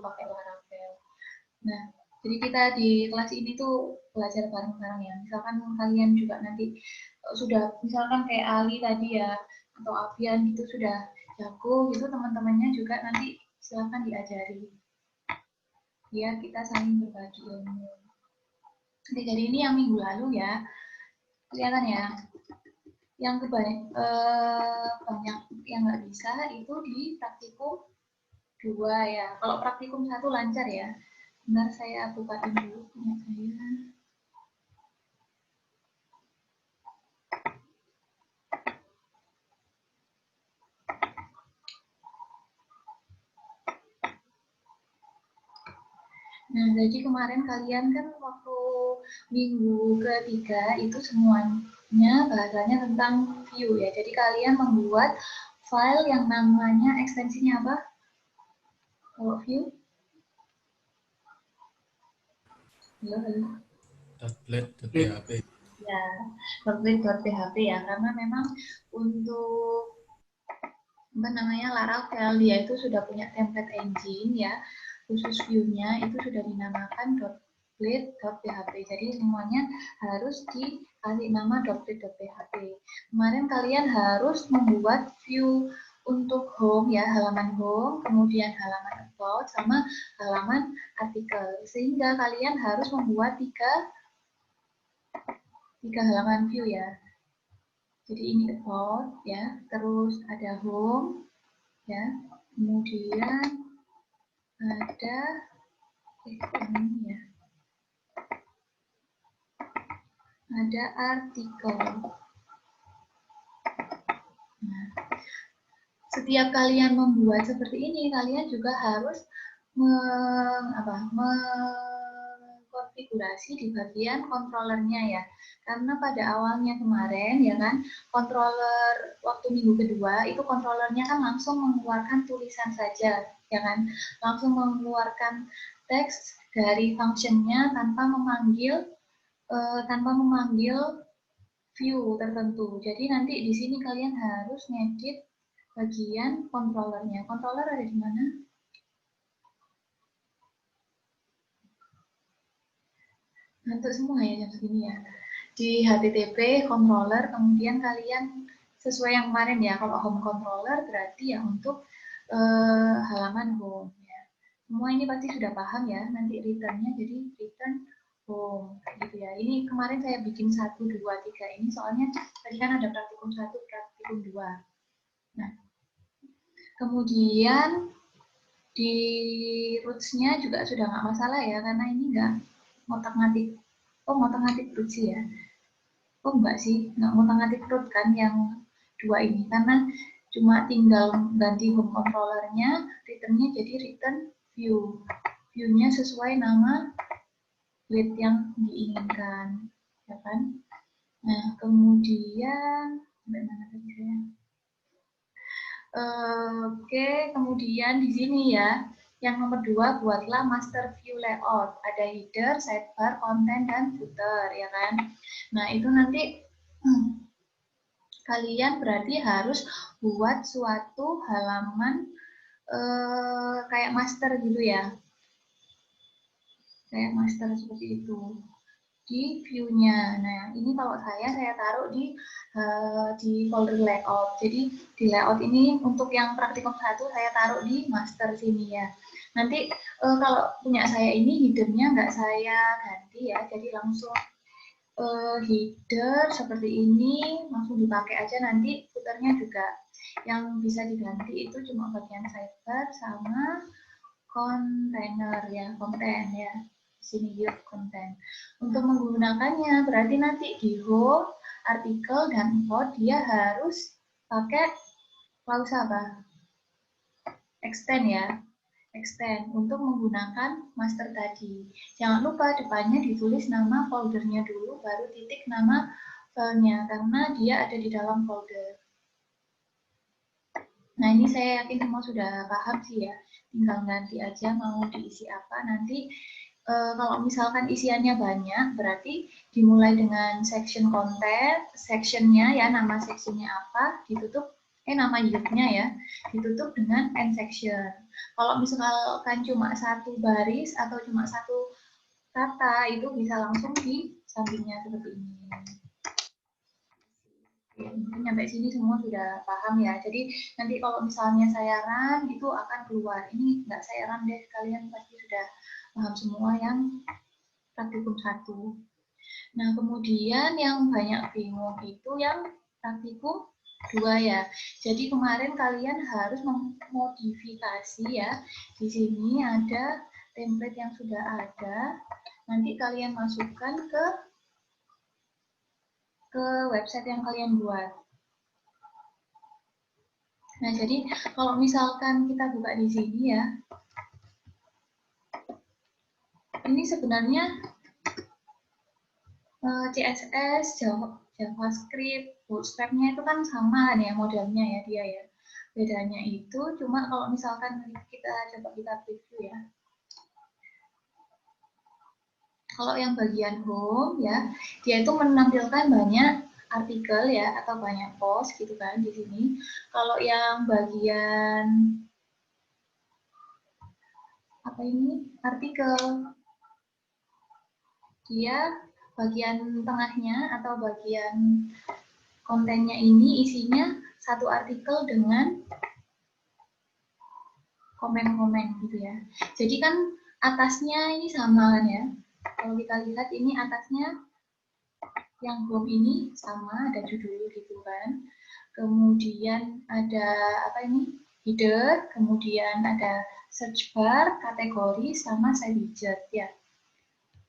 pakai Laravel. Nah, jadi kita di kelas ini tuh belajar bareng-bareng ya. Misalkan kalian juga nanti sudah, misalkan kayak Ali tadi ya, atau Avian itu sudah jago gitu, teman-temannya juga nanti silakan diajari. Biar kita saling berbagi ilmu. Oke, jadi ini yang minggu lalu ya, kelihatan ya. Yang banyak yang nggak bisa itu di praktikum 2 ya. Kalau praktikum 1 lancar ya. Bentar saya bukain dulu punya saya. Nah, jadi kemarin kalian kan waktu minggu ketiga itu semuanya bahasanya tentang view ya. Jadi kalian membuat file yang namanya ekstensinya apa? Kalau view? Halo. .blade.php. Ya, .blade.php ya, karena memang untuk apa namanya Laravel dia itu sudah punya template engine ya, khusus view-nya itu sudah dinamakan .blade.php. Jadi semuanya harus dikasih nama .blade.php. Kemarin kalian harus membuat view untuk home ya, halaman home, kemudian halaman about, sama halaman artikel. Sehingga kalian harus membuat tiga halaman view ya. Jadi ini about ya, terus ada home ya, kemudian ada ini ya, ada artikel. Nah, setiap kalian membuat seperti ini, kalian juga harus mengkonfigurasi di bagian controllernya ya. Karena pada awalnya kemarin ya kan, controller waktu minggu kedua itu controllernya kan langsung mengeluarkan tulisan saja, ya kan, langsung mengeluarkan teks dari functionnya tanpa memanggil view tertentu. Jadi nanti di sini kalian harus ngedit bagian controllernya. Controller ada di mana? Ngantuk semua ya jam segini ya. Di HTTP controller, kemudian kalian sesuai yang kemarin ya. Kalau home controller berarti ya untuk halaman home ya. Semua ini pasti sudah paham ya. Nanti returnnya jadi return home gitu ya. Ini kemarin saya bikin 1, 2, 3 ini soalnya tadi kan ada praktikum 1, praktikum 2. Nah, kemudian di roots-nya juga sudah nggak masalah ya, karena ini nggak ngotak-ngatik. Oh, ngotak-ngatik root sih ya. Oh, enggak sih, nggak ngotak-ngatik root kan yang 2 ini, karena cuma tinggal ganti home controllernya, return-nya jadi return view. View-nya sesuai nama blade yang diinginkan, ya kan? Nah, kemudian sampai mana tadi saya? Oke, kemudian di sini ya, yang nomor 2 buatlah master view layout. Ada header, sidebar, konten, dan footer, ya kan? Nah, itu nanti kalian berarti harus buat suatu halaman kayak master gitu ya. Kayak master seperti itu. Di view-nya. Nah, ini kalau saya taruh di folder layout. Jadi di layout ini untuk yang praktikum 1 saya taruh di master sini ya. Nanti kalau punya saya ini header-nya nggak saya ganti ya. Jadi langsung header seperti ini langsung dipakai aja, nanti footernya juga yang bisa diganti itu cuma bagian sidebar sama kontainer ya, konten ya. Sini view konten. Untuk menggunakannya berarti nanti di home, artikel, dan import dia harus pakai klausa apa? Extend ya. Extend untuk menggunakan master tadi. Jangan lupa depannya ditulis nama foldernya dulu, baru titik nama filenya, karena dia ada di dalam folder. Nah, ini saya yakin semua sudah paham sih ya. Tinggal ganti aja mau diisi apa. Nanti kalau misalkan isiannya banyak, berarti dimulai dengan section konten, sectionnya ya, nama sectionnya apa, ditutup nama unitnya ya, ditutup dengan end section. Kalau misalkan cuma satu baris atau cuma satu kata, itu bisa langsung di sampingnya seperti ini. Mungkin sampai sini semua sudah paham ya. Jadi nanti kalau misalnya saya run, itu akan keluar. Ini nggak saya run deh, kalian pasti sudah paham semua yang praktikum 1. Nah, kemudian yang banyak bingung itu yang praktikum 2 ya. Jadi kemarin kalian harus memodifikasi ya. Di sini ada template yang sudah ada. Nanti kalian masukkan ke website yang kalian buat. Nah, jadi kalau misalkan kita buka di sini ya. Ini sebenarnya CSS, JavaScript, Bootstrap-nya itu kan sama kan ya modelnya ya dia ya. Bedanya itu cuma kalau misalkan kita coba kita preview ya. Kalau yang bagian home ya, dia itu menampilkan banyak artikel ya atau banyak post gitu kan di sini. Kalau yang bagian apa ini? Artikel, dia bagian tengahnya atau bagian kontennya ini isinya satu artikel dengan komen-komen gitu ya. Jadi kan atasnya ini sama kan ya. Kalau kita lihat ini atasnya yang home ini sama, ada judul gitu kan. Kemudian ada apa ini? Header, kemudian ada search bar, kategori, sama side widget ya.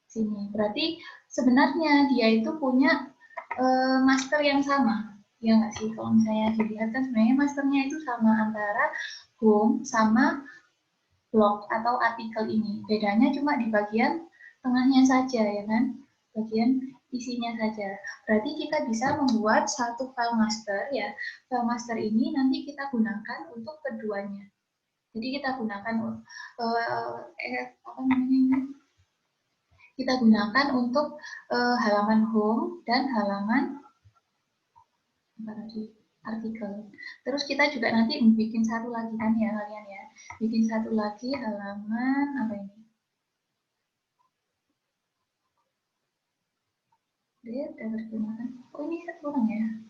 Sini. Berarti sebenarnya dia itu punya master yang sama. Ya nggak sih? Kalau misalnya dilihat kan sebenarnya masternya itu sama antara home sama blog atau artikel ini. Bedanya cuma di bagian tengahnya saja ya kan, bagian isinya saja. Berarti kita bisa membuat satu file master ya. File master ini nanti kita gunakan untuk keduanya. Jadi kita gunakan apa namanya ini? Kita gunakan untuk halaman home dan halaman apa tadi? Artikel. Terus kita juga nanti bikin satu lagi kan ya kalian ya. Bikin satu lagi halaman apa ini? Dia tergunakan. Oh ini kurang ya.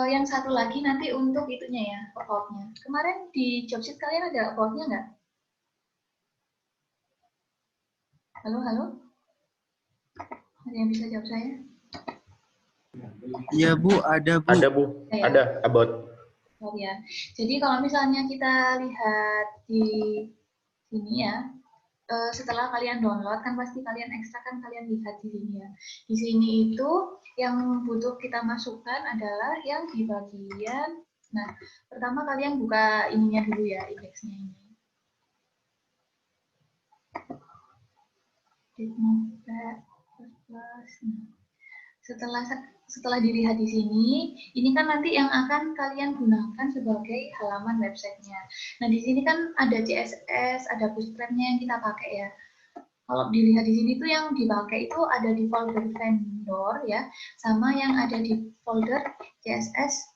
Yang satu lagi nanti untuk itunya ya, about-nya. Kemarin di job sheet kalian ada about-nya nggak? Halo, halo? Ada yang bisa jawab saya? Iya Bu, ada Bu. Ada Bu, Ya. ada about. Oh ya. Jadi kalau misalnya kita lihat di sini ya, setelah kalian download kan pasti kalian ekstrak kan kalian lihat di sini ya. Di sini itu yang butuh kita masukkan adalah yang di bagian. Nah, pertama kalian buka ininya dulu ya, indeksnya ini. Setelah dilihat di sini, ini kan nanti yang akan kalian gunakan sebagai halaman websitenya. Nah, di sini kan ada CSS, ada Bootstrap-nya yang kita pakai ya. Kalau dilihat di sini tuh yang dipakai itu ada di folder vendor ya, sama yang ada di folder CSS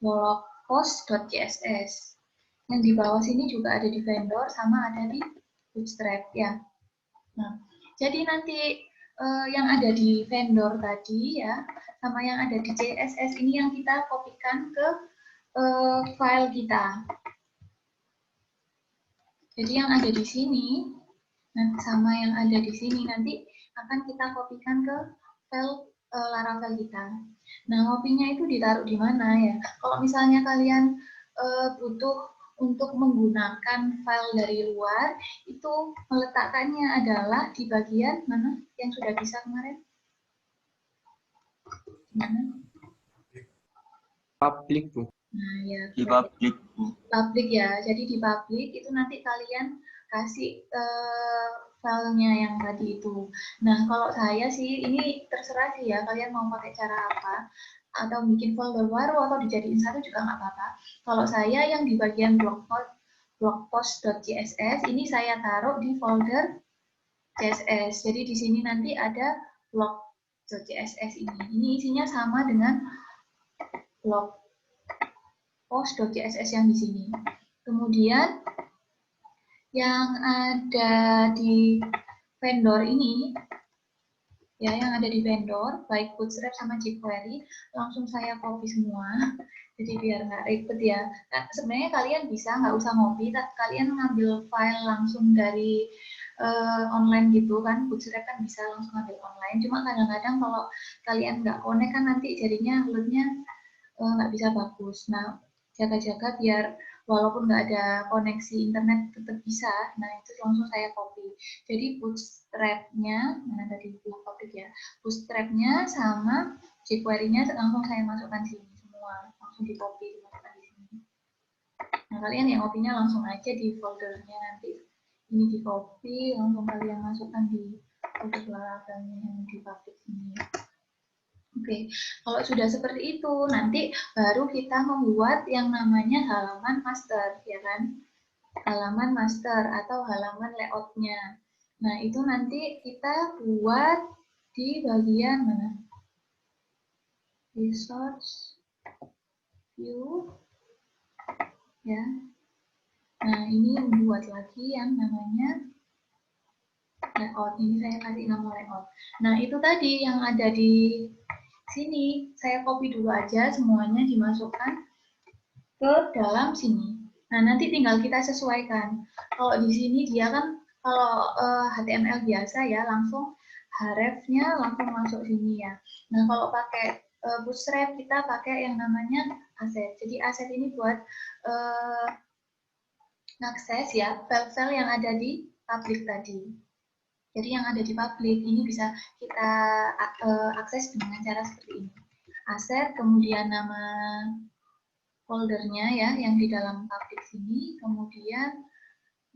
blogpost.css. Yang di bawah sini juga ada di vendor sama ada di Bootstrap ya. Nah, jadi nanti yang ada di vendor tadi ya, sama yang ada di CSS ini yang kita kopikan ke file kita. Jadi yang ada di sini, sama yang ada di sini nanti akan kita kopikan ke file Laravel kita. Nah, kopinya itu ditaruh di mana ya? Kalau misalnya kalian butuh untuk menggunakan file dari luar, itu meletakkannya adalah di bagian mana yang sudah bisa kemarin? Mana? Public Bu. Nah, ya. Di public Bu. Public ya. Jadi di public itu nanti kalian kasih filenya yang tadi itu. Nah, kalau saya sih ini terserah sih ya kalian mau pakai cara apa, atau bikin folder baru atau dijadiin satu juga nggak apa-apa. Kalau saya yang di bagian blogpost.css ini saya taruh di folder CSS. Jadi di sini nanti ada blog.css ini. Ini isinya sama dengan blog post.css yang di sini. Kemudian yang ada di vendor ini, ya, yang ada di vendor, baik Bootstrap sama jQuery, langsung saya copy semua. Jadi biar nggak ribet ya. Nah, sebenarnya kalian bisa nggak usah copy, kalian ngambil file langsung dari online gitu kan. Bootstrap kan bisa langsung ngambil online. Cuma kadang-kadang kalau kalian nggak connect kan nanti jadinya loadnya nggak bisa bagus. Nah, jaga-jaga biar walaupun nggak ada koneksi internet tetap bisa. Nah, itu langsung saya copy. Jadi bootstrap-nya, mana tadi bilang public ya, bootstrap-nya sama jQuery-nya langsung saya masukkan sini semua, langsung di copy dimasukkan di sini. Nah, kalian yang copy-nya langsung aja di foldernya, nanti ini di copy, langsung kalian masukkan di folder Laravelnya yang di public ini. Oke, kalau sudah seperti itu, nanti baru kita membuat yang namanya halaman master, ya kan? Halaman master atau halaman layout-nya. Nah, itu nanti kita buat di bagian mana? Resource, view, ya. Nah, ini membuat lagi yang namanya layout. Ini saya kasih nama layout. Nah, itu tadi yang ada di sini. Saya copy dulu aja semuanya, dimasukkan ke dalam sini. Nah, nanti tinggal kita sesuaikan. Kalau di sini dia kan, kalau HTML biasa ya, langsung href-nya langsung masuk sini ya. Nah, kalau pakai Bootstrap, kita pakai yang namanya asset. Jadi asset ini buat akses ya, file-file yang ada di public tadi. Jadi yang ada di public ini bisa kita akses dengan cara seperti ini. Asset, kemudian nama foldernya ya, yang di dalam public sini, kemudian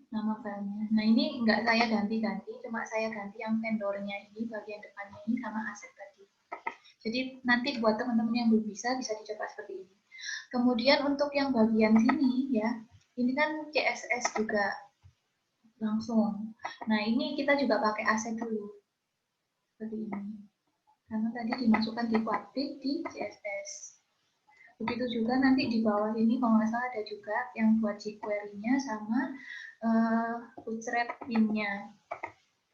nama filenya. Nah, ini nggak saya ganti-ganti, cuma saya ganti yang vendornya ini, bagian depannya ini sama aset tadi. Jadi nanti buat teman-teman yang belum bisa dicoba seperti ini. Kemudian untuk yang bagian sini ya, ini kan CSS juga langsung. Nah, ini kita juga pakai aset dulu. Seperti ini. Karena tadi dimasukkan di public di CSS. Begitu juga nanti di bawah ini kalau nggak salah ada juga yang buat jQuery-nya sama Bootstrap pin-nya.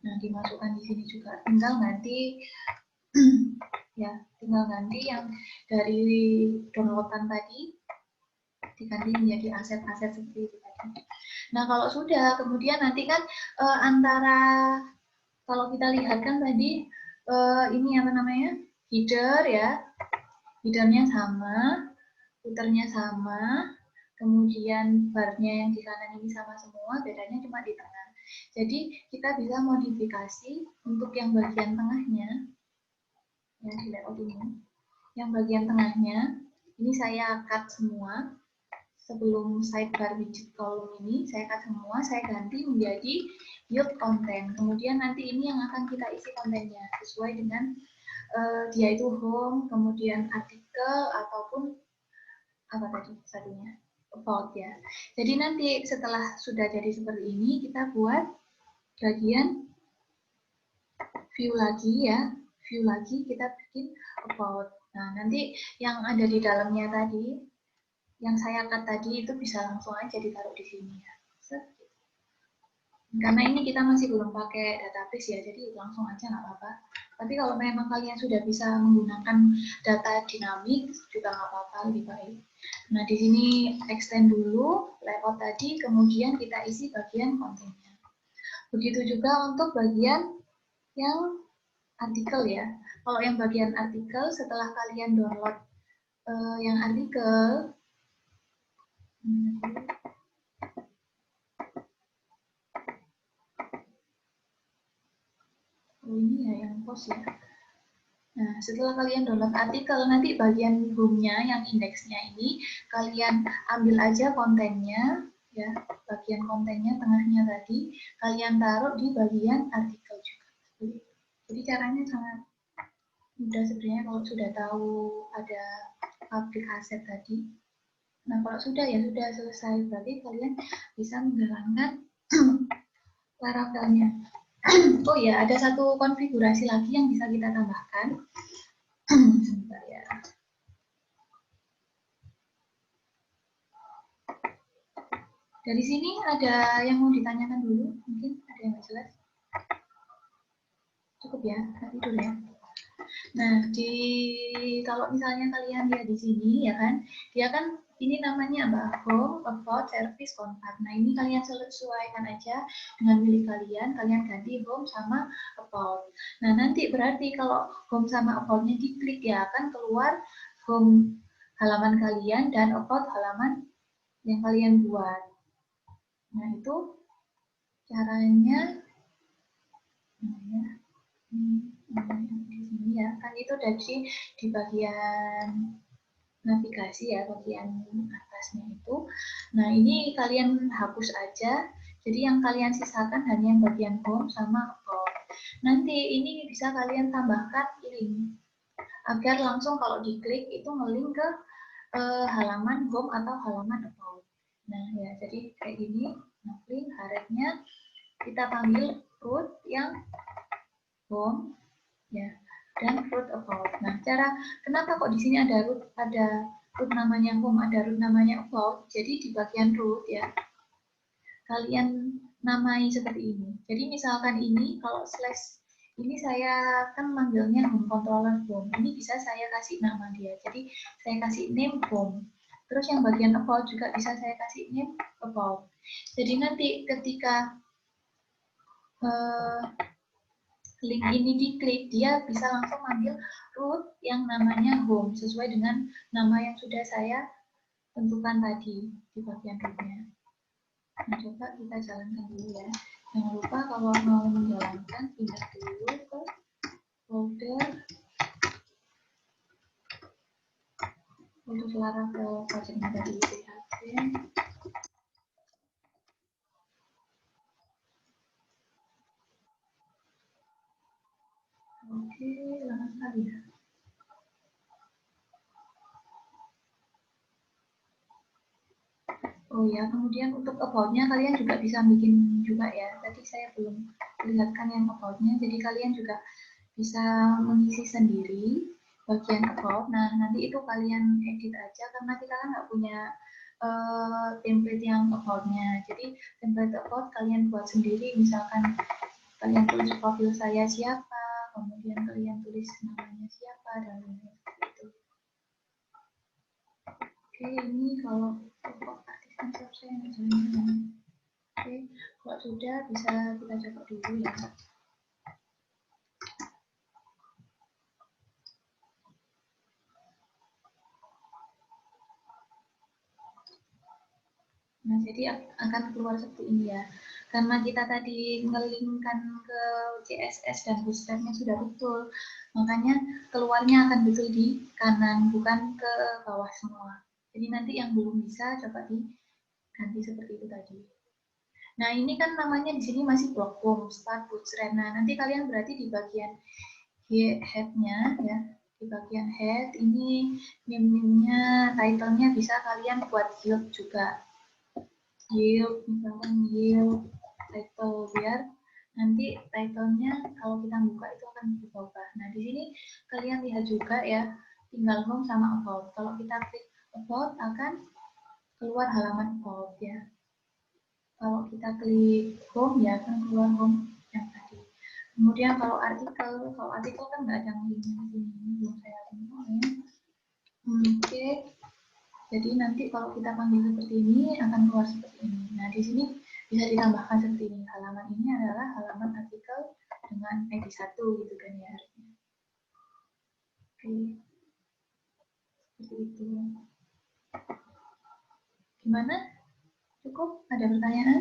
Nah, dimasukkan di sini juga. Tinggal ganti ya, tinggal ganti yang dari downloadan tadi diganti menjadi aset-aset seperti itu tadi. Nah, kalau sudah, kemudian nanti kan antara, kalau kita lihat kan tadi ini apa namanya, header ya, headernya sama, footernya sama, kemudian barnya yang di kanan ini sama semua, bedanya cuma di tengah. Jadi kita bisa modifikasi untuk yang bagian tengahnya, yang di layout ini, yang bagian tengahnya, ini saya cut semua. Sebelum sidebar widget column ini, saya cut semua, saya ganti menjadi build content. Kemudian nanti ini yang akan kita isi kontennya, sesuai dengan dia itu home, kemudian artikel, ataupun apa tadi satunya, about ya. Jadi nanti setelah sudah jadi seperti ini, kita buat bagian view lagi ya, view lagi kita bikin about. Nah, nanti yang ada di dalamnya tadi, yang saya cut tadi itu bisa langsung aja ditaruh di sini ya. Karena ini kita masih belum pakai database ya, jadi langsung aja nggak apa-apa. Tapi kalau memang kalian sudah bisa menggunakan data dinamik, juga nggak apa-apa, lebih baik. Nah, di sini extend dulu layout tadi, kemudian kita isi bagian kontennya. Begitu juga untuk bagian yang artikel ya. Kalau yang bagian artikel, setelah kalian download yang artikel, ini ya yang post ya. Nah, setelah kalian download artikel, nanti bagian home-nya, yang indeksnya ini, kalian ambil aja kontennya, ya, bagian kontennya, tengahnya tadi, kalian taruh di bagian artikel juga. Jadi caranya sangat mudah sebenarnya kalau sudah tahu ada public asset tadi. Nah, kalau sudah ya sudah selesai, berarti kalian bisa menjalankan Laravelnya. Oh ya, ada satu konfigurasi lagi yang bisa kita tambahkan. Sebentar ya. Dari sini ada yang mau ditanyakan dulu? Mungkin ada yang nggak jelas? Cukup ya, nanti dulu ya. Nah, kalau misalnya kalian lihat di sini ya kan, dia kan ini namanya apa? Home, about, service, contact. Nah, ini kalian sesuaikan aja dengan milik kalian. Kalian ganti home sama about. Nah, nanti berarti kalau home sama about-nya diklik ya, kan keluar home halaman kalian dan about halaman yang kalian buat. Nah, itu caranya. Di sini ya, kan itu dari di bagian navigasi ya, bagian atasnya itu. Nah, ini kalian hapus aja. Jadi yang kalian sisakan hanya yang bagian home sama about. Nanti ini bisa kalian tambahkan link agar langsung kalau diklik itu ngelink ke halaman home atau halaman about. Nah, ya, jadi kayak gini. Nah, link harapnya kita panggil root yang home ya, dan root about. Nah, kenapa kok di sini ada root namanya home, ada root namanya about? Jadi di bagian root ya, kalian namai seperti ini. Jadi misalkan ini kalau slash ini saya kan manggilnya home controller home. Ini bisa saya kasih nama dia. Jadi saya kasih name home. Terus yang bagian about juga bisa saya kasih name about. Jadi nanti ketika link ini diklik, dia bisa langsung ambil root yang namanya home sesuai dengan nama yang sudah saya tentukan tadi di bagian rootnya. Nah, coba kita jalankan dulu ya. Jangan lupa kalau mau menjalankan, pindah dulu ke folder untuk Lara ke project dari PHP. Oke, lama sekali ya. Oh ya, kemudian untuk about-nya kalian juga bisa bikin juga ya. Tadi saya belum perlihatkan yang about-nya, jadi kalian juga bisa mengisi sendiri bagian about. Nah, nanti itu kalian edit aja karena kita kan nggak punya template yang about-nya. Jadi template about kalian buat sendiri, misalkan kalian tulis profil saya siapa, kemudian kalian tulis namanya siapa, dan lain-lain seperti itu. Oke, ini kalau aktifkan selesai. Oke, kalau sudah bisa kita coba dulu ya. Nah, jadi akan keluar seperti ini ya. Karena kita tadi ngelingkan ke CSS dan bootstrapnya sudah betul, makanya keluarnya akan betul di kanan, bukan ke bawah semua. Jadi nanti yang belum bisa coba diganti seperti itu tadi. Nah, ini kan namanya di sini masih blog home, start, bootstrap. Nah, nanti kalian berarti di bagian head-nya ya, di bagian head ini name-nya, title-nya bisa kalian buat yield juga. Yield, misalkan yield title, biar nanti title-nya kalau kita buka itu akan berubah. Nah, di sini kalian lihat juga ya, tinggal home sama about. Kalau kita klik about akan keluar halaman about ya. Kalau kita klik home ya akan keluar home yang tadi. Kemudian kalau artikel kan nggak ada linknya di sini, belum saya link ya. Oke. Jadi nanti kalau kita panggil seperti ini akan keluar seperti ini. Nah, di sini bisa ditambahkan seperti ini. Halaman ini adalah halaman artikel dengan ID 1 gitu kan ya. Oke. Seperti itu. Gimana? Cukup? Ada pertanyaan?